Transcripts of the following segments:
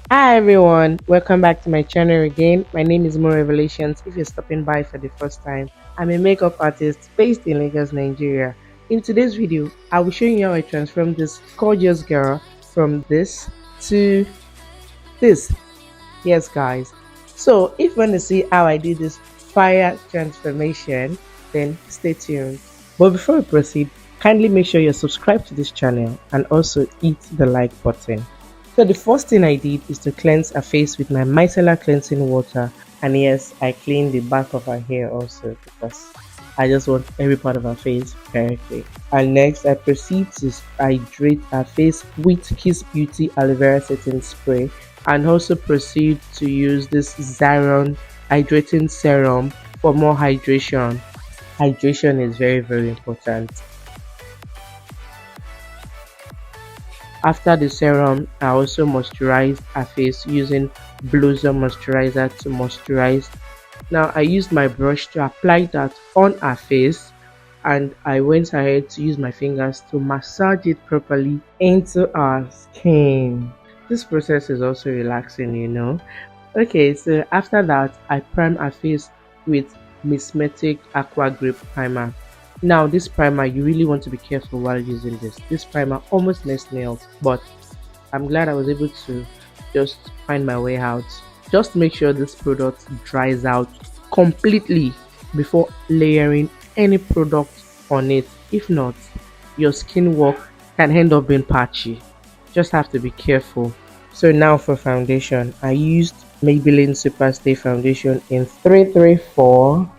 Hi everyone, welcome back to my channel again. My name is Mo Revelations. If you're stopping by for the first time, I'm a makeup artist based in Lagos, Nigeria. In today's video, I will show you how I transformed this gorgeous girl from this to this. Yes guys. So if you want to see how I did this fire transformation, then stay tuned. But before we proceed, kindly make sure you're subscribed to this channel and also hit the like button. So the first thing I did is to cleanse her face with my micellar cleansing water, and yes, I cleaned the back of her hair also because I just want every part of her face correctly. And next I proceed to hydrate her face with Kiss Beauty aloe vera setting spray, and also proceed to use this Zaron hydrating serum for more hydration. Hydration is very important. After the serum, I also moisturized her face using Blossom Moisturizer to moisturize. Now I used my brush to apply that on her face, and I went ahead to use my fingers to massage it properly into her skin. This process is also relaxing. Okay, so after that, I prime her face with Msmetics Aqua Grip Primer. Now, this primer, you really want to be careful while using this. This primer almost messed me up, but I'm glad I was able to just find my way out. Just make sure this product dries out completely before layering any product on it. If not, your skin work can end up being patchy. Just have to be careful. So now for foundation, I used Maybelline Superstay foundation in 334.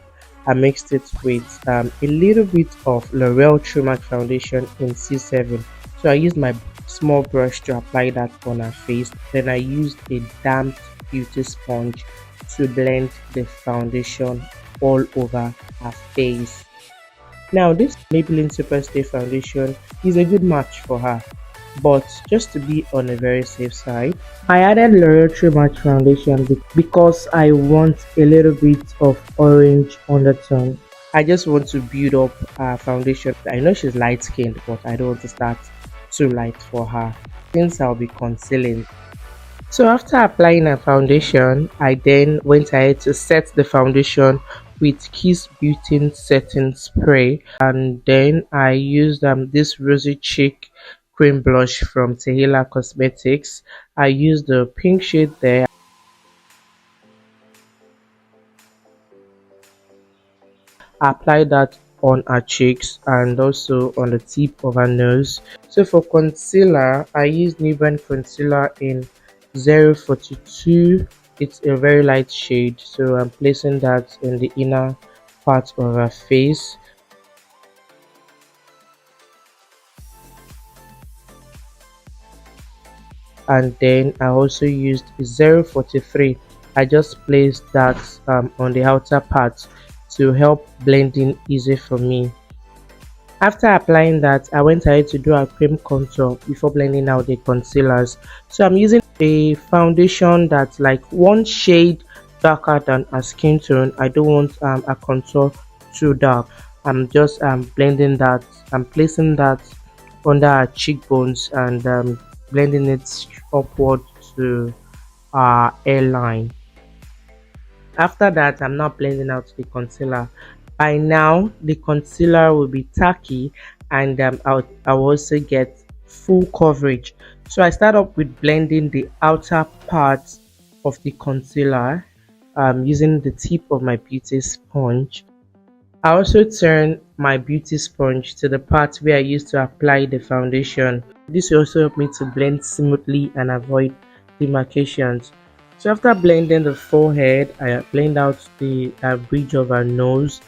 I mixed it with a little bit of L'Oreal True Match foundation in C7. So I used my small brush to apply that on her face. Then I used a damp beauty sponge to blend the foundation all over her face. Now this Maybelline Superstay foundation is a good match for her, but just to be on a very safe side, I added L'Oreal True Match foundation because I want a little bit of orange undertone. I just want to build up her foundation. I know she's light skinned, but I don't want to start too light for her since I'll be concealing. So after applying a foundation, I then went ahead to set the foundation with Kiss Beauty setting spray, and then I used this rosy cheek cream blush from Tehilla Cosmetics. I used the pink shade there. Apply that on her cheeks and also on the tip of her nose. So for concealer, I used Nuban concealer in 042. It's a very light shade, so I'm placing that in the inner part of her face. And then I also used 043. I just placed that on the outer part to help blending easy for me. After applying that, I went ahead to do a cream contour before blending out the concealers. So I'm using a foundation that's like one shade darker than a skin tone. I don't want a contour too dark. I'm just blending that. I'm placing that under our cheekbones and blending it upward to our hairline. After that, I'm now blending out the concealer. By now the concealer will be tacky, and I'll also get full coverage. So I start up with blending the outer part of the concealer using the tip of my beauty sponge. I also turn my beauty sponge to the part where I used to apply the foundation. This will also help me to blend smoothly and avoid demarcations. So after blending the forehead, I blend out the bridge of her nose.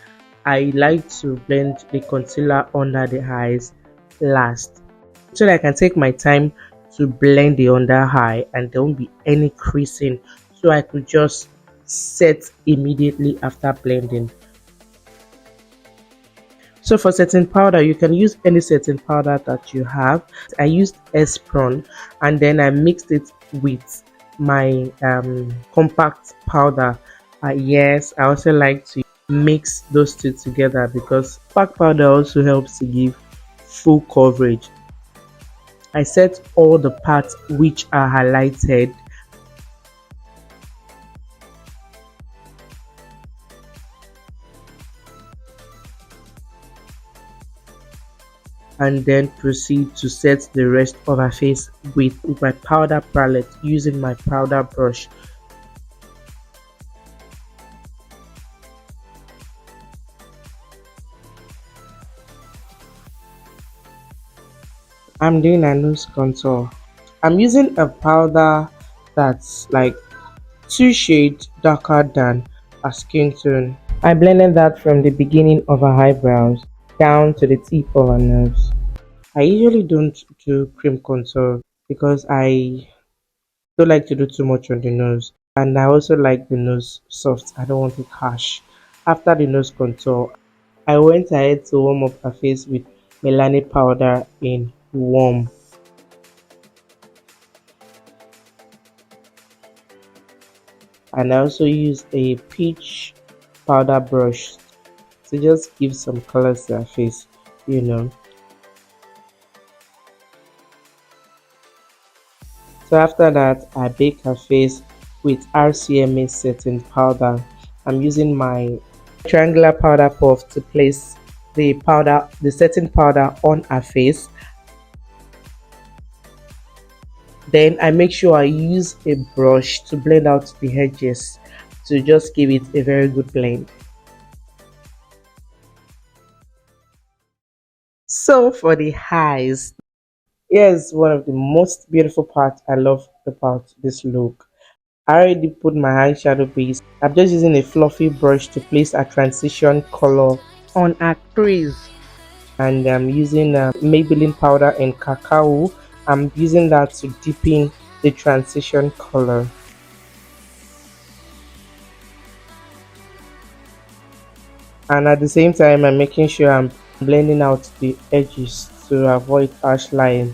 I like to blend the concealer under the eyes last, so that I can take my time to blend the under eye and there won't be any creasing, so I could just set immediately after blending. So for setting powder, you can use any setting powder that you have. I used Airspon, and then I mixed it with my compact powder. Yes, I also like to mix those two together because compact powder also helps to give full coverage. I set all the parts which are highlighted and then proceed to set the rest of her face with my powder palette using my powder brush. I'm doing a nose contour. I'm using a powder that's like 2 shades darker than her skin tone. I blended that from the beginning of her eyebrows down to the tip of her nose. I usually don't do cream contour because I don't like to do too much on the nose, and I also like the nose soft. I don't want it harsh. After the nose contour, I went ahead to warm up her face with Milani powder in warm, and I also used a peach powder brush to just give some colors to her face, you know. So after that, I bake her face with RCMA setting powder. I'm using my triangular powder puff to place the setting powder on her face. Then I make sure I use a brush to blend out the edges to just give it a very good blend. So for the eyes, here's one of the most beautiful parts I love about this look. I already put my eyeshadow base. I'm just using a fluffy brush to place a transition color on a crease, and I'm using Maybelline powder and cacao. I'm using that to deepen the transition color, and at the same time I'm making sure I'm blending out the edges to avoid harsh line.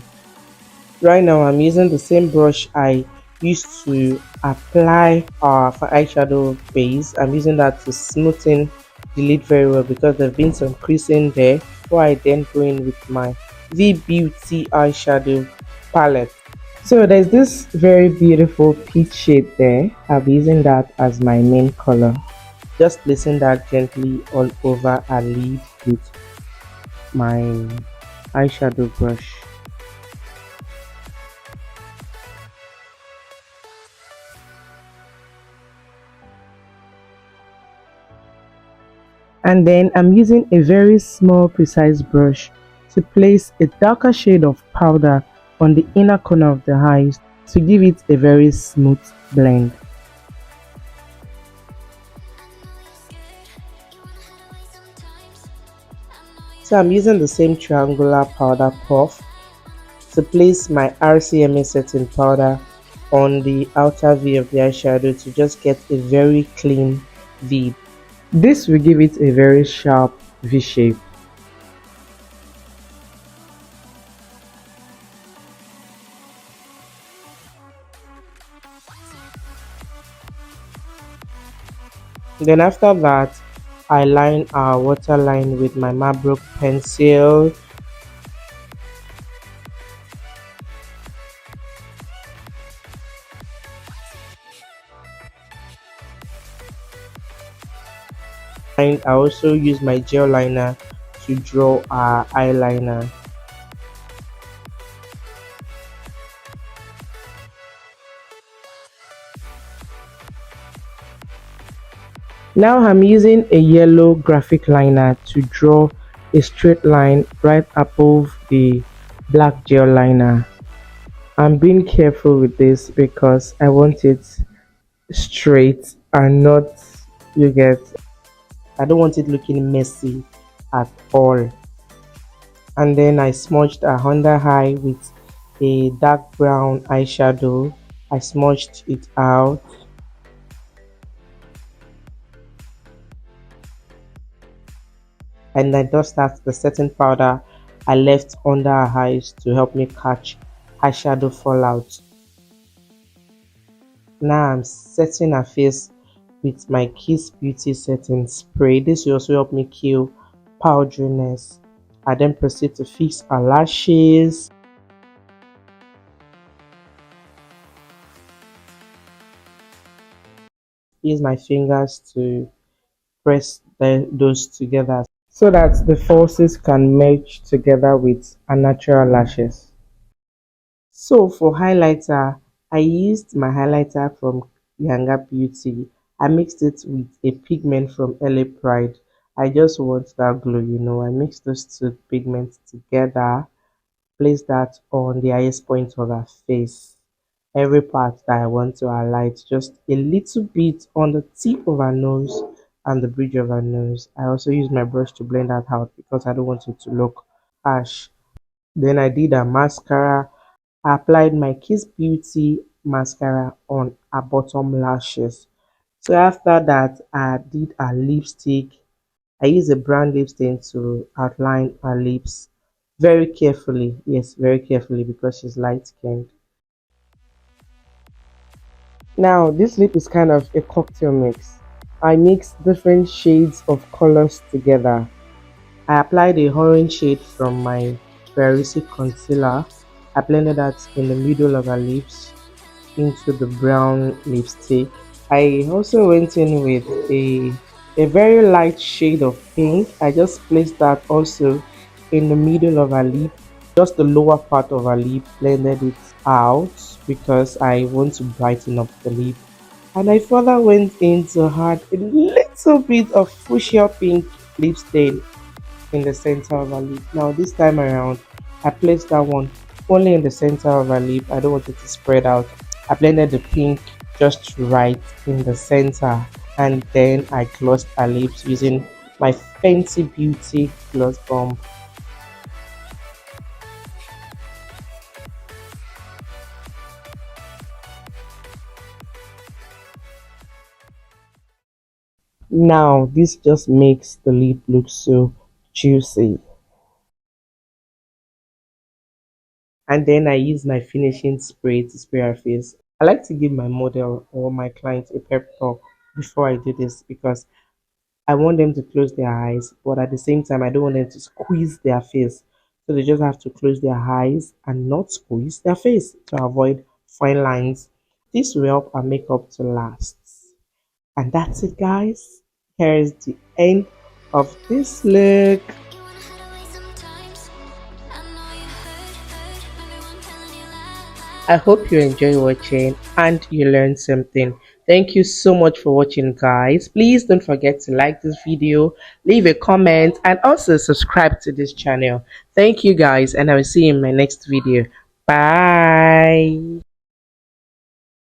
Right now I'm using the same brush I used to apply for eyeshadow base. I'm using that to smoothen the lid very well because there's been some creasing there, before I then go in with my Veebeauty eyeshadow palette. So there's this very beautiful peach shade there. I'll be using that as my main color. Just placing that gently all over a lid with my eyeshadow brush. And then I'm using a very small precise brush to place a darker shade of powder on the inner corner of the eyes to give it a very smooth blend. So I'm using the same triangular powder puff to place my RCMA setting powder on the outer V of the eyeshadow to just get a very clean V. This will give it a very sharp V shape. Then after that, I line our waterline with my Mabrook pencil. And I also use my gel liner to draw our eyeliner. Now I'm using a yellow graphic liner to draw a straight line right above the black gel liner. I'm being careful with this because I want it straight and not, you get, I don't want it looking messy at all. And then I smudged a under eye with a dark brown eyeshadow. I smudged it out, and I just have the setting powder I left under her eyes to help me catch eyeshadow fallout. Now I'm setting her face with my Kiss Beauty setting spray. This will also help me kill powderiness. I then proceed to fix her lashes. Use my fingers to press those together so that the falsies can merge together with a natural lashes. So for highlighter, I used my highlighter from Yanga Beauty. I mixed it with a pigment from LA Pride. I just want that glow, you know. I mixed those two pigments together, place that on the highest point of her face. Every part that I want to highlight, just a little bit on the tip of her nose and the bridge of her nose. I also use my brush to blend that out because I don't want it to look harsh. Then I did a mascara. I applied my Kiss Beauty mascara on her bottom lashes. So after that, I did a lipstick. I used a brown lipstick to outline her lips very carefully. Yes, very carefully because she's light skinned. Now, this lip is kind of a cocktail mix. I mixed different shades of colors together. I applied a orange shade from my Ferraruci concealer. I blended that in the middle of her lips into the brown lipstick. I also went in with a very light shade of pink. I just placed that also in the middle of her lip, just the lower part of her lip, blended it out because I want to brighten up the lip. And I further went in to add a little bit of fuchsia pink lip stain in the center of her lip. Now this time around, I placed that one only in the center of her lip. I don't want it to spread out. I blended the pink just right in the center, and then I glossed her lips using my Fenty Beauty gloss bomb. Now this just makes the lip look so juicy. And then I use my finishing spray to spray her face. I like to give my model or my client a pep talk before I do this because I want them to close their eyes, but at the same time, I don't want them to squeeze their face. So they just have to close their eyes and not squeeze their face to avoid fine lines. This will help our makeup to last. And that's it, guys. Here is the end of this look. I hope you enjoy watching and you learned something. Thank you so much for watching, guys. Please don't forget to like this video, leave a comment, and also subscribe to this channel. Thank you, guys, and I will see you in my next video. Bye.